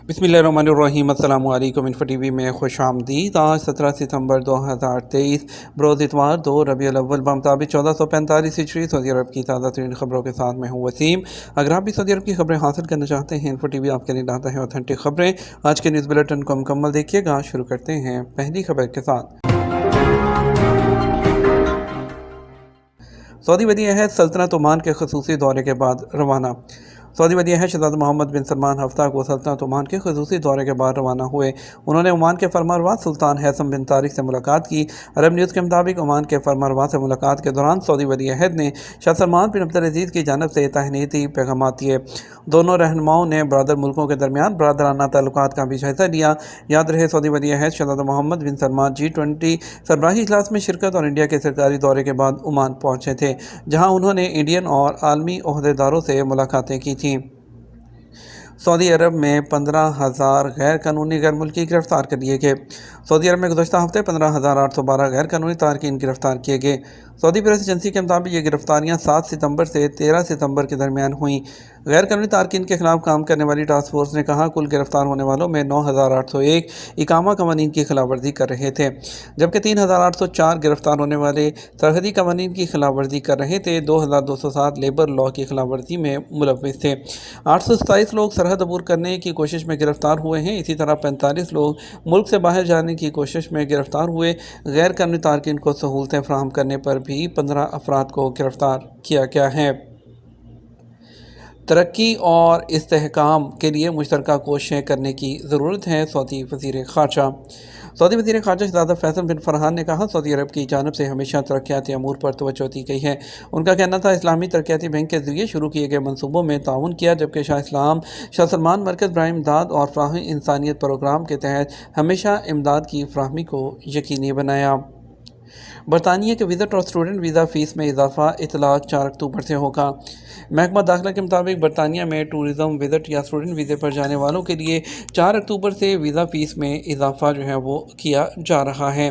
बिस्मिल्लाहिर्रहमानिर्रहीम। अस्सलामु अलैकुम। इन्फो टीवी में खुश आमदीद। आज 17 सितंबर 2023 बरोज़ इतवार 2 रबीउल अव्वल बमुताबिक 1445 हिजरी सऊदी अरब की ताज़ा तरीन खबरों के साथ मैं हूँ वसीम। अगर आप भी सऊदी अरब की खबरें हासिल करना चाहते हैं, इन्फो टीवी आपके लिए लाता है ऑथेंटिक खबरें। आज के न्यूज़ बुलेटिन को मुकम्मल देखिएगा। शुरू करते हैं पहली खबर के साथ। सऊदी वली अहद सल्तनत ओमान के खसूसी दौरे के बाद रवाना। सऊदी वली अहद शहज़ादा मोहम्मद बिन सलमान हफ्ता को सल्तनत ओमान के खसूसी दौरे के बाद रवाना हुए। उन्होंने ओमान के फरमानरवा सुल्तान हैथम बिन तारिक से मुलाकात की। अरब न्यूज़ के मुताबिक ओमान के फरमानरवा से मुलाकात के दौरान सऊदी वली अहद ने शाह सलमान बिन अब्दुल अज़ीज़ की जानब से तहनीती पैगाम दिए। दोनों रहनुमाओं ने बरदर मुल्कों के दरमियान बरदराना ताल्लुकात का भी जायज़ा लिया। याद रहे, सऊदी वली अहद शहज़ादा मोहम्मद बिन सलमान G20 सरबराही इजलास में शिरकत और इंडिया के सरकारी दौरे के बाद ओमान पहुँचे थे, जहाँ उन्होंने इंडियन और आलमी ओहदेदारों से मुलाकातें की थीं। सऊदी अरब में 15,000 गैर कानूनी गैर मुल्की गिरफ्तार कर लिए गए। सऊदी अरब में गुज़श्ता हफ्ते 15,812 गैर कानूनी तारकीन गिरफ्तार किए गए। सऊदी प्रेस एजेंसी के मुताबिक ये गिरफ्तारियाँ 7 सितंबर से 13 सितंबर के दरमियान हुई। गैर कानूनी तारकीन के खिलाफ काम करने वाली टास्क फोर्स ने कहा, कुल गिरफ्तार होने वालों में 9,801 इकामा कवानीन की खिलाफ वर्जी कर रहे थे, जबकि 3,804 गिरफ्तार होने वाले सरहदी कवानीन की खिलाफ वर्जी कर रहे थे। 2,207 लेबर लॉ की खिलाफ वर्जी में मुलव्विस थे। 827 लोग सरहद अबूर करने की कोशिश में गिरफ्तार हुए हैं। इसी तरह 45 लोग मुल्क से बाहर जाने की कोशिश में गिरफ्तार हुए। गैर कानूनी तारकीन को सहूलतें फराहम करने पर भी 15 अफराद को गिरफ्तार किया गया है। तरक्की और इस्तेहकाम के लिए मुश्तरका कोशिशें करने की ज़रूरत है, सऊदी वज़ीर ख़ारजा। सऊदी वज़ीर ख़ारजा शहज़ादा फैसल बिन फरहान ने कहा, सऊदी अरब की जानिब से हमेशा तरक्याती अमूर पर तवज्जो दी गई है। उनका कहना था, इस्लामी तरक्याती बैंक के ज़रिए शुरू किए गए मनसूबों में ताउन किया, जबकि शाह इस्लाम शाह सलमान मरकज़ बराए इमदाद और फ़राहमी इंसानियत प्रोग्राम के तहत हमेशा इमदाद की फ़राहमी को यकीनी बनाया। बरतानिया के विज़िट और स्टूडेंट वीज़ा फ़ीस में इजाफ़ा इतलाक़ 4 अक्टूबर से होगा। महकमा दाखिला के मुताबिक बरतानिया में टूरिज़म विज़िट या स्टूडेंट वीज़े पर जाने वालों के लिए 4 अक्टूबर से वीज़ा फ़ीस में इजाफ़ा जो है वो किया जा रहा है।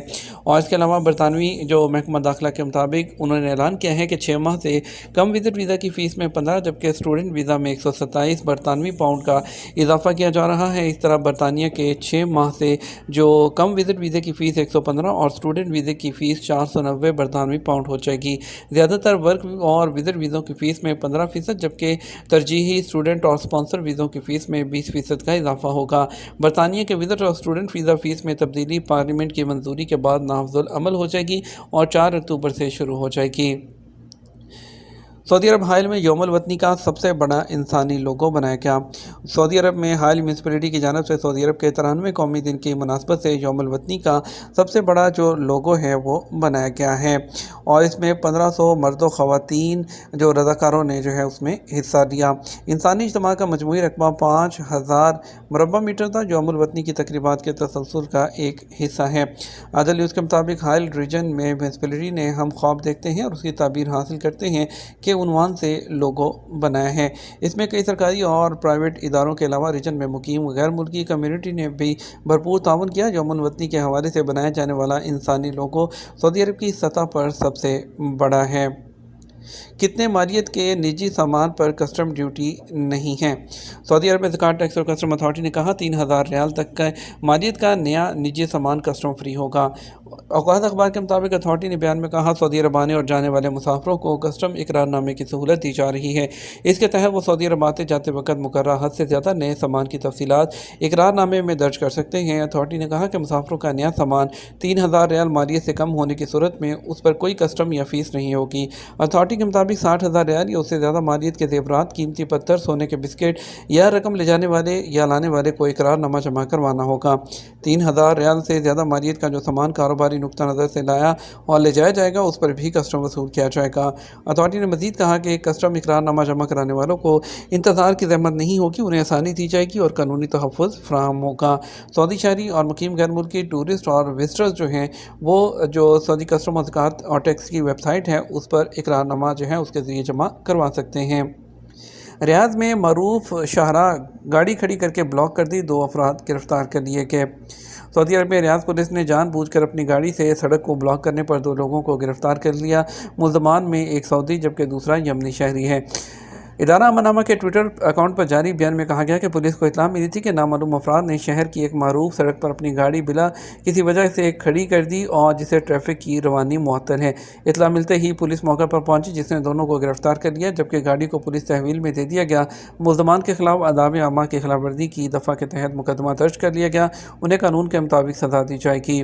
और इसके अलावा बरतानवी जो महकमा दाखिला के मुताबिक उन्होंने ऐलान किया है कि 6 माह से कम विज़िट वीज़ा की फ़ीस में 15, जबकि स्टूडेंट वीज़ा में 127 बरतानवी पाउंड का इजाफ़ा किया जा रहा है। इस तरह बरतानिया के 6 माह से जो कम विज़िट वीज़े की फ़ीस 115 और स्टूडेंट वीज़े की फ़ीस 490 बरतानवी पाउंड हो जाएगी। ज़्यादातर वर्क और विज़िट वीज़ों की फ़ीस में 15%, जबकि तरजीही स्टूडेंट और स्पॉन्सर वीज़ों की फ़ीस में 20% का इजाफा होगा। बरतानिया के विज़िट और स्टूडेंट वीज़ा फ़ीस में तब्दीली पार्लियामेंट की मंजूरी के बाद नाफजुल अमल हो जाएगी और 4 अक्टूबर से शुरू हो जाएगी। सऊदी अरब हाल में यौमुल वतनी का सबसे बड़ा इंसानी लोगो बनाया गया। सऊदी अरब में हाल म्यूनसिपलिटी की जानब से सऊदी अरब के 93वें कौमी दिन की मुनासबत से यौमुल वतनी का सबसे बड़ा जो लोगो है वो बनाया गया है और इसमें 1500 मर्द व ख़वातीन जो रज़ाकारों ने जो है उसमें हिस्सा लिया। इंसानी इज्तिमा का मजमूई रकबा 5000 मुरबा मीटर था, जो यौमुल वतनी की तकरीबात के तसलसल का एक हिस्सा है। आदल न्यूज़ के मुताबिक हाल रीजन में म्यूनसिपलिटी ने हम ख्वाब देखते हैं और उसकी ताबीर हासिल करते हैं के उन्वान से लोगो बनाया है। इसमें कई सरकारी और प्राइवेट इदारों के अलावा रीजन में मुकीम गैर मुल्की कम्युनिटी ने भी भरपूर ताउन किया। यौमुल वतनी के हवाले से बनाया जाने वाला इंसानी लोगो सऊदी अरब की सतह पर सबसे बड़ा है। कितने मालियत के निजी सामान पर कस्टम ड्यूटी नहीं है। सऊदी अरब में ज़कात टैक्स और कस्टम अथॉरिटी ने कहा, 3,000 रियाल तक का मालियत का नया निजी सामान कस्टम फ्री होगा। औकात अखबार के मुताबिक अथॉरिटी ने बयान में कहा, सऊदी अरब आने और जाने वाले मुसाफिरों को कस्टम इकरारनामे की सहूलत दी जा रही है। इसके तहत वो सऊदी अरब आते जाते वक्त मुकर्रर हद से ज़्यादा नए सामान की तफसीलात इकरारनामे में दर्ज कर सकते हैं। अथॉरिटी ने कहा कि मुसाफिरों का नया सामान 3,000 रियाल मालियत से कम होने की सूरत में उस पर कोई कस्टम या फ़ीस नहीं होगी। अथॉरिटी के मुताबिक 60,000 रियाल या उससे ज़्यादा मालियत के ज़ेवरात, कीमती पत्थर, सोने के बिस्किट या रकम ले जाने वाले या लाने वाले को इकरारनामा जमा करवाना होगा। 3,000 रियाल से ज़्यादा मालियत का जो सामान कारोबारी नुक्ता नज़र से लाया और ले जाया जाएगा, उस पर भी कस्टम वसूल किया जाएगा। अथॉरिटी ने मज़ीद कहा कि कस्टम इकरारनामा जमा कराने वालों को इंतज़ार की ज़हमत नहीं होगी, उन्हें आसानी दी जाएगी और कानूनी तहफ़्फ़ुज़ फराहम होगा। सऊदी शहरी और मुकीम गैर मुल्की टूरिस्ट और विजिटर्स जो हैं वो जो सऊदी कस्टम और ज़कात और टैक्स की वेबसाइट है उस पर इकरारनामा जो है उसके ज़रिए जमा करवा सकते हैं। रियाद में मरूफ शाहरा गाड़ी खड़ी करके ब्लॉक कर दी, 2 अफराद गिरफ्तार कर लिए गए। सऊदी अरब में रियाद पुलिस ने जानबूझकर अपनी गाड़ी से सड़क को ब्लॉक करने पर 2 लोगों को गिरफ्तार कर लिया। मुल्ज़मान में एक सऊदी जबकि दूसरा यमनी शहरी है। ادارہ امن نامہ کے ٹویٹر اکاؤنٹ پر جاری بیان میں کہا گیا کہ پولیس کو اطلاع ملی تھی کہ نامعلوم افراد نے شہر کی ایک معروف سڑک پر اپنی گاڑی بلا کسی وجہ سے کھڑی کر دی اور جسے ٹریفک کی روانی معطل ہے۔ اطلاع ملتے ہی پولیس موقع پر پہنچی، جس نے دونوں کو گرفتار کر لیا، جبکہ گاڑی کو پولیس تحویل میں دے دیا گیا۔ ملزمان کے خلاف آداب عامہ کی خلاف ورزی کی دفعہ کے تحت مقدمہ درج کر لیا گیا، انہیں قانون کے مطابق سزا دی جائے گی۔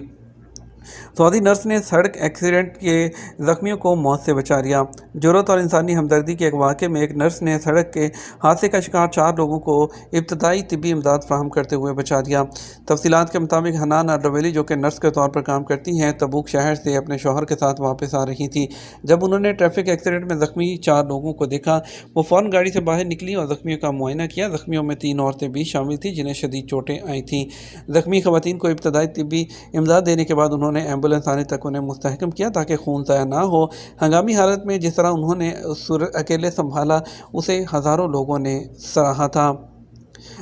سعودی نرس نے سڑک ایکسیڈنٹ کے زخمیوں کو موت سے بچا لیا۔ جرات اور انسانی ہمدردی کے ایک واقعے میں ایک نرس نے سڑک کے حادثے کا شکار 4 لوگوں کو ابتدائی طبی امداد فراہم کرتے ہوئے بچا لیا۔ تفصیلات کے مطابق حنان الرویلی، جو کہ نرس کے طور پر کام کرتی ہیں، تبوک شہر سے اپنے شوہر کے ساتھ واپس آ رہی تھیں۔ جب انہوں نے ٹریفک ایکسیڈنٹ میں زخمی 4 لوگوں کو دیکھا، وہ فوراً گاڑی سے باہر نکلی اور زخمیوں کا معائنہ کیا۔ زخمیوں میں 3 عورتیں بھی شامل تھیں جنہیں شدید چوٹیں آئی تھیں۔ زخمی خواتین کو ابتدائی طبی امداد دینے کے بعد انہوں نے ایمبولینس آنے تک انہیں مستحکم کیا تاکہ خون ضائع نہ ہو۔ ہنگامی حالت میں جس طرح انہوں نے اکیلے سنبھالا، اسے ہزاروں لوگوں نے سراہا تھا۔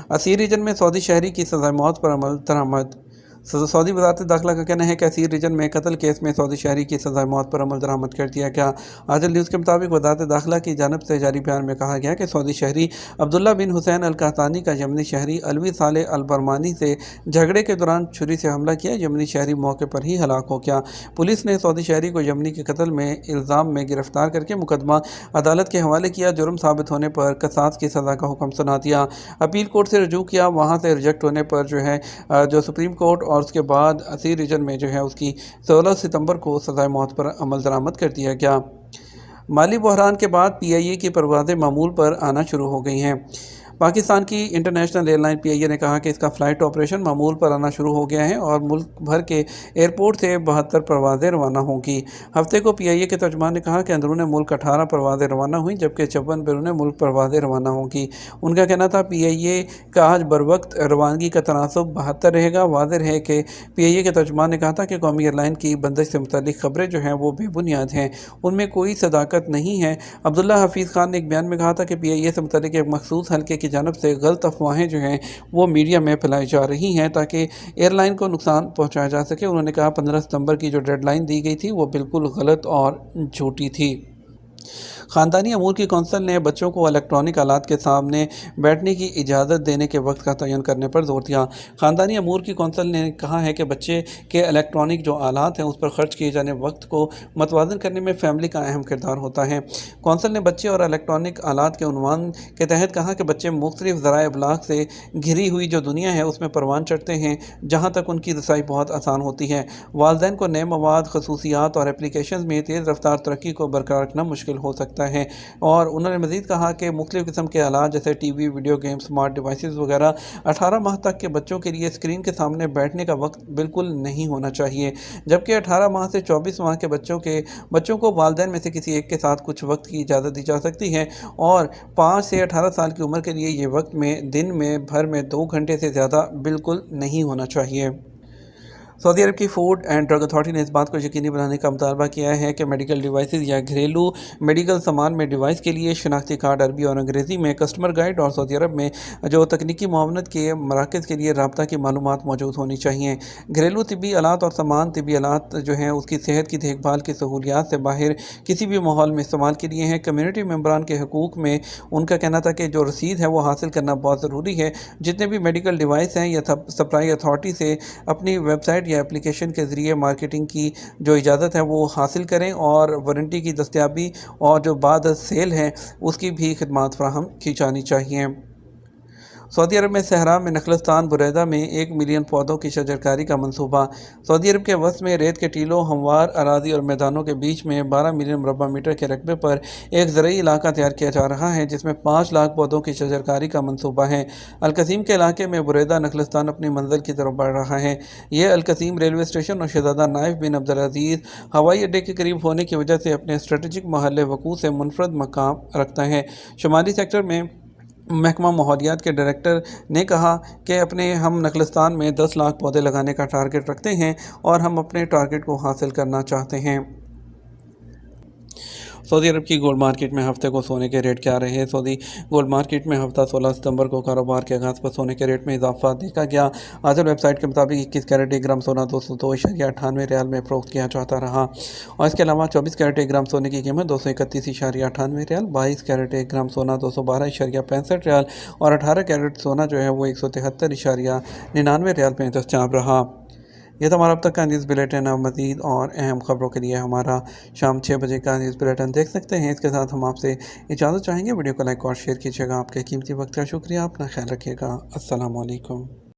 اسیر ریجن میں سعودی شہری کی سزائے موت پر عمل درآمد۔ سعودی وزارت داخلہ کا کہنا ہے کہ اسیر ریجن میں قتل کیس میں سعودی شہری کی سزائے موت پر عمل درآمد کر دیا گیا۔ عادل نیوز کے مطابق وزارت داخلہ کی جانب سے جاری بیان میں کہا گیا کہ سعودی شہری عبداللہ بن حسین القحطانی کا یمنی شہری علوی صالح البرمانی سے جھگڑے کے دوران چھری سے حملہ کیا۔ یمنی شہری موقع پر ہی ہلاک ہو گیا۔ پولیس نے سعودی شہری کو یمنی کے قتل میں الزام میں گرفتار کر کے مقدمہ عدالت کے حوالے کیا۔ جرم ثابت ہونے پر قصاص کی سزا کا حکم سنا دیا۔ اپیل کورٹ سے رجوع کیا، وہاں سے ریجیکٹ ہونے پر جو سپریم کورٹ اور اس کے بعد اسیر ریجن میں اس کی 16 ستمبر کو سزائے موت پر عمل درآمد کر دیا گیا۔ مالی بحران کے بعد PIA کی پروازیں معمول پر آنا شروع ہو گئی ہیں۔ پاکستان کی انٹرنیشنل ایئر لائن PIA نے کہا کہ اس کا فلائٹ آپریشن معمول پر آنا شروع ہو گیا ہے اور ملک بھر کے ایئرپورٹ سے 72 پروازیں روانہ ہوں گی۔ ہفتے کو PIA کے ترجمان نے کہا کہ اندرون ملک 18 پروازیں روانہ ہوئیں، جبکہ 54 بیرون ملک پروازیں روانہ ہوں گی۔ ان کا کہنا تھا PIA کا آج بروقت روانگی کا تناسب 72 رہے گا۔ واضح ہے کہ PIA کے ترجمان نے کہا تھا کہ قومی ایئر لائن کی بندش سے متعلق خبریں وہ بے بنیاد ہیں، ان میں کوئی صداقت نہیں ہے۔ عبداللہ حفیظ خان نے ایک بیان میں کہا تھا کہ PIA سے متعلق ایک مخصوص حلقے کی جانب سے غلط افواہیں وہ میڈیا میں پھیلائی جا رہی ہیں تاکہ ایئر لائن کو نقصان پہنچایا جا سکے۔ انہوں نے کہا 15 ستمبر کی جو ڈیڈ لائن دی گئی تھی وہ بالکل غلط اور جھوٹی تھی۔ خاندانی امور کی کونسل نے بچوں کو الیکٹرانک آلات کے سامنے بیٹھنے کی اجازت دینے کے وقت کا تعین کرنے پر زور دیا۔ خاندانی امور کی کونسل نے کہا ہے کہ بچے کے الیکٹرانک جو آلات ہیں اس پر خرچ کیے جانے وقت کو متوازن کرنے میں فیملی کا اہم کردار ہوتا ہے۔ کونسل نے بچے اور الیکٹرانک آلات کے عنوان کے تحت کہا کہ بچے مختلف ذرائع ابلاغ سے گھری ہوئی جو دنیا ہے اس میں پروان چڑھتے ہیں جہاں تک ان کی رسائی بہت آسان ہوتی ہے۔ والدین کو نئے مواد، خصوصیات اور اپلیکیشنز میں تیز رفتار ترقی کو برقرار رکھنا مشکل ہو سکتا ہے، اور انہوں نے مزید کہا کہ مختلف قسم کے آلات جیسے T V, video game, smart devices وغیرہ 18 ماہ تک کے بچوں کے لیے اسکرین کے سامنے بیٹھنے کا وقت بالکل نہیں ہونا چاہیے، جبکہ 18 ماہ سے 24 ماہ کے بچوں کو والدین میں سے کسی ایک کے ساتھ کچھ وقت کی اجازت دی جا سکتی ہے، اور 5 سے 18 سال کی عمر کے لیے یہ وقت دن میں بھر میں 2 گھنٹے سے زیادہ بالکل نہیں ہونا چاہیے۔ سعودی عرب کی فوڈ اینڈ ڈرگ اتھارٹی نے اس بات کو یقینی بنانے کا مطالبہ کیا ہے کہ میڈیکل ڈیوائسز یا گھریلو میڈیکل سامان میں ڈیوائس کے لیے شناختی کارڈ عربی اور انگریزی میں، کسٹمر گائیڈ اور سعودی عرب میں تکنیکی معاونت کے مراکز کے لیے رابطہ کی معلومات موجود ہونی چاہیے۔ گھریلو طبی آلات اور سامان طبی آلات اس کی صحت کی دیکھ بھال کی سہولیات سے باہر کسی بھی ماحول میں استعمال کے لیے ہیں۔ کمیونٹی ممبران کے حقوق میں ان کا کہنا تھا کہ جو رسید ہے وہ حاصل کرنا بہت ضروری ہے۔ جتنے بھی میڈیکل ڈیوائس ہیں یا سپلائی اتھارٹی سے اپنی ویب سائٹ یا اپلیکیشن کے ذریعے مارکیٹنگ کی جو اجازت ہے وہ حاصل کریں، اور وارنٹی کی دستیابی اور جو بعد سیل ہے اس کی بھی خدمات فراہم کی جانی چاہیے۔ سعودی عرب میں صحرا میں نخلستان بریدہ میں 1 ملین پودوں کی شجرکاری کا منصوبہ۔ سعودی عرب کے وسط میں ریت کے ٹیلوں، ہموار اراضی اور میدانوں کے بیچ میں 12 ملین مربع میٹر کے رقبے پر ایک زرعی علاقہ تیار کیا جا رہا ہے جس میں 5 لاکھ پودوں کی شجرکاری کا منصوبہ ہے۔ القصیم کے علاقے میں بریدہ نخلستان اپنی منزل کی طرف بڑھ رہا ہے۔ یہ القصیم ریلوے اسٹیشن اور شہزادہ نائف بن عبدالعزیز ہوائی اڈے کے قریب ہونے کی وجہ سے اپنے اسٹریٹجک محل وقوع سے منفرد مقام رکھتا ہے۔ شمالی سیکٹر میں محکمہ ماحولیات کے ڈائریکٹر نے کہا کہ ہم نخلستان میں 10 لاکھ پودے لگانے کا ٹارگٹ رکھتے ہیں اور ہم اپنے ٹارگٹ کو حاصل کرنا چاہتے ہیں۔ सऊदी अरब की गोल्ड मार्केट में हफ्ते को सोने के रेट क्या रहे? सऊदी गोल्ड मार्केट में हफ्ता 16 सितंबर को कारोबार के आगाज़ पर सोने के रेट में इजाफा देखा गया। आजल वेबसाइट के मुताबिक 21 कैरेट 1 ग्राम सोना 202.98 रियाल में फरोख्त किया जाता रहा और इसके अलावा 24 कैरेट 1 ग्राम सोने की कीमत 231.98 रियाल, 22 कैरेट 1 ग्राम सोना 212.65 रियाल और 18 कैरेट सोना जो है वो 173.99 रियाल में दस्तयाब रहा। ये तो हमारा अब तक का न्यूज़ बुलेटिन है। मज़ीद और अहम खबरों के लिए हमारा शाम 6 बजे का न्यूज़ बुलेटिन देख सकते हैं। इसके साथ हम आपसे इजाज़त चाहेंगे। वीडियो को लाइक और शेयर कीजिएगा। आपके कीमती वक्त का शुक्रिया। अपना ख्याल रखिएगा। अस्सलाम वालेकुम।